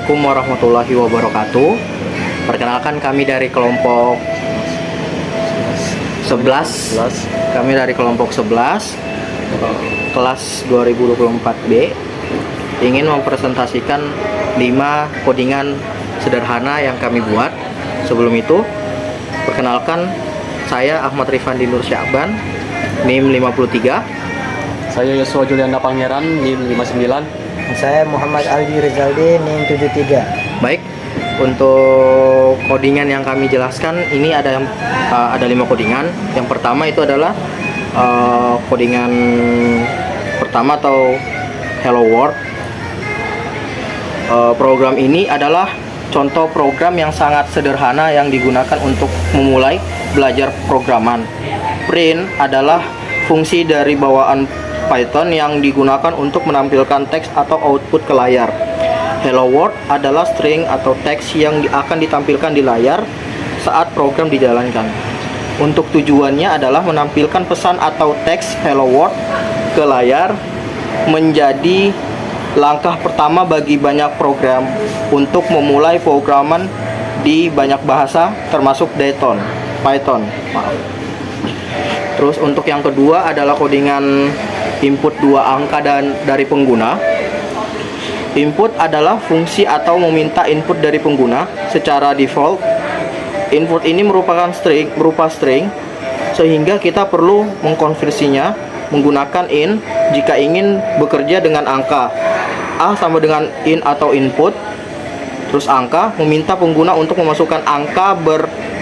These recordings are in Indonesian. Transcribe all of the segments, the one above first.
Assalamualaikum warahmatullahi wabarakatuh. Perkenalkan, kami dari kelompok 11. Kami dari kelompok 11 kelas 2024B ingin mempresentasikan 5 codingan sederhana yang kami buat. Sebelum itu, perkenalkan, saya Ahmad Rifandi Nur Syakban, NIM 53. Saya Yosua Juliana Pangeran, NIM 59. Saya Muhammad Aldi Rizaldi, NIM 73. Baik, untuk codingan yang kami jelaskan ini ada 5 codingan. Yang pertama itu adalah codingan pertama atau Hello World. Program ini adalah contoh program yang sangat sederhana yang digunakan untuk memulai belajar programan. Print adalah fungsi dari bawaan Python yang digunakan untuk menampilkan teks atau output ke layar. Hello World adalah string atau teks yang akan ditampilkan di layar saat program dijalankan. Untuk tujuannya adalah menampilkan pesan atau teks Hello World ke layar, menjadi langkah pertama bagi banyak program untuk memulai programan di banyak bahasa termasuk Python. Terus untuk yang kedua adalah codingan input 2 angka dari pengguna. Input adalah fungsi atau meminta input dari pengguna. Secara default, input ini merupa string, sehingga kita perlu mengkonversinya menggunakan int jika ingin bekerja dengan angka. A sama dengan int atau input, terus angka meminta pengguna untuk memasukkan angka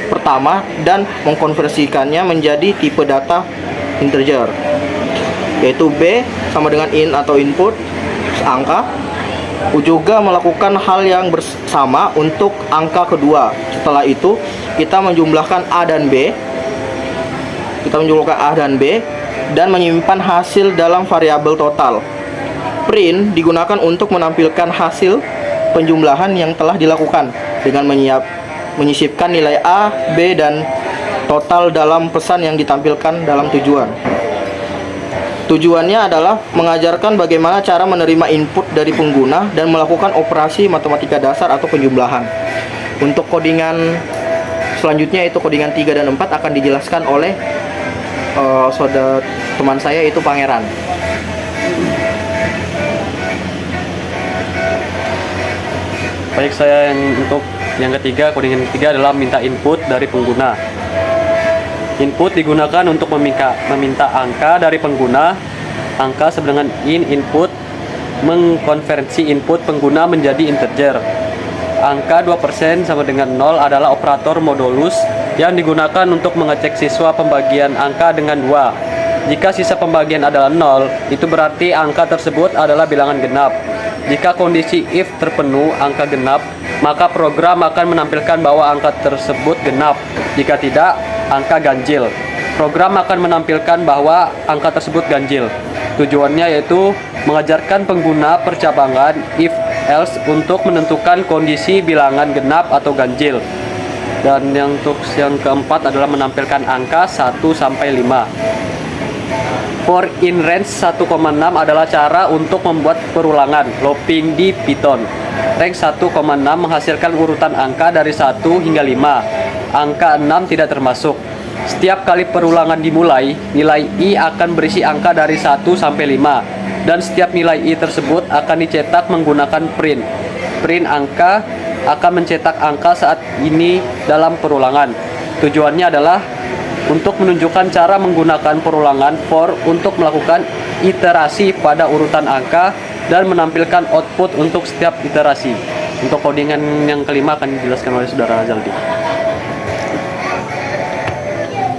pertama dan mengkonversikannya menjadi tipe data integer, yaitu B sama dengan int atau input angka. Juga melakukan hal yang bersama untuk angka kedua. Setelah itu kita menjumlahkan A dan B. Dan menyimpan hasil dalam variabel total. Print digunakan untuk menampilkan hasil penjumlahan yang telah dilakukan dengan menyisipkan nilai A, B, dan total dalam pesan yang ditampilkan dalam tujuan. Tujuannya adalah mengajarkan bagaimana cara menerima input dari pengguna dan melakukan operasi matematika dasar atau penjumlahan. Untuk codingan selanjutnya, yaitu codingan 3 dan 4, akan dijelaskan oleh saudara teman saya, yaitu Pangeran. Baik, saya untuk yang ketiga, codingan ketiga adalah minta input dari pengguna. Input digunakan untuk meminta angka dari pengguna. Angka sama dengan input mengkonversi input pengguna menjadi integer. Angka 2% sama dengan 0 adalah operator modulus yang digunakan untuk mengecek siswa pembagian angka dengan 2. Jika sisa pembagian adalah 0, itu berarti angka tersebut adalah bilangan genap. Jika kondisi if terpenuh angka genap, maka program akan menampilkan bahwa angka tersebut genap. Jika tidak, angka ganjil. Program akan menampilkan bahwa angka tersebut ganjil. Tujuannya yaitu mengajarkan pengguna percabangan if else untuk menentukan kondisi bilangan genap atau ganjil. Dan untuk yang keempat adalah menampilkan angka 1 sampai 5. For in range 1,6 adalah cara untuk membuat perulangan looping di Python. Range 1,6 menghasilkan urutan angka dari 1 hingga 5. Angka 6 tidak termasuk. Setiap kali perulangan dimulai, nilai i akan berisi angka dari 1 sampai 5. Dan setiap nilai i tersebut akan dicetak menggunakan print. Print angka akan mencetak angka saat ini dalam perulangan. Tujuannya adalah untuk menunjukkan cara menggunakan perulangan for untuk melakukan iterasi pada urutan angka dan menampilkan output untuk setiap iterasi. Untuk codingan yang kelima akan dijelaskan oleh saudara Zaldi.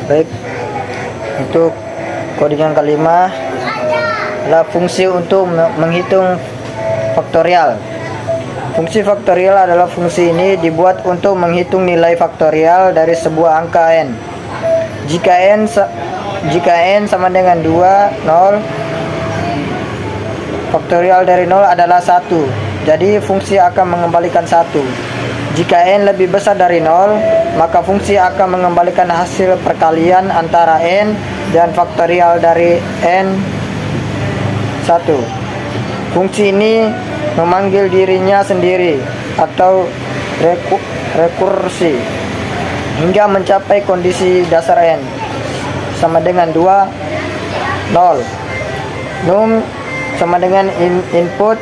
Baik, untuk codingan kelima adalah fungsi untuk menghitung faktorial. Fungsi faktorial adalah fungsi ini dibuat untuk menghitung nilai faktorial dari sebuah angka n. Jika n sama dengan 2, 0, faktorial dari 0 adalah 1. Jadi fungsi akan mengembalikan 1. Jika n lebih besar dari 0, maka fungsi akan mengembalikan hasil perkalian antara n dan faktorial dari n 1. Fungsi ini memanggil dirinya sendiri. atau rekursi hingga mencapai kondisi dasar n sama dengan 2, 0. Num sama dengan input,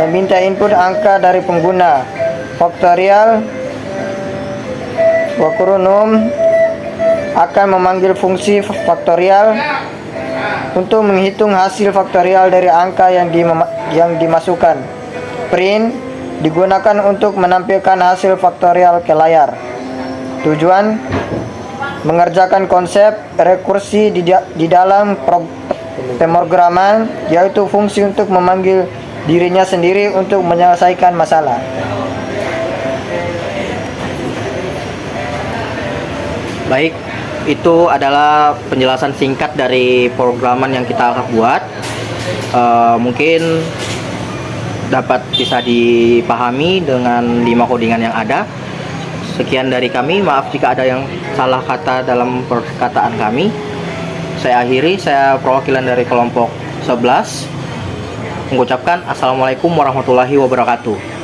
meminta input angka dari pengguna. Faktorial num akan memanggil fungsi faktorial untuk menghitung hasil faktorial dari angka yang dimasukkan. Print digunakan untuk menampilkan hasil faktorial ke layar. Tujuan mengerjakan konsep rekursi di dalam pemrograman, yaitu fungsi untuk memanggil dirinya sendiri untuk menyelesaikan masalah. Baik, itu adalah penjelasan singkat dari programan yang kita buat. Mungkin dapat bisa dipahami dengan 5 codingan yang ada. Sekian dari kami, maaf jika ada yang salah kata dalam perkataan kami. Saya akhiri, saya perwakilan dari kelompok 11 mengucapkan Assalamualaikum warahmatullahi wabarakatuh.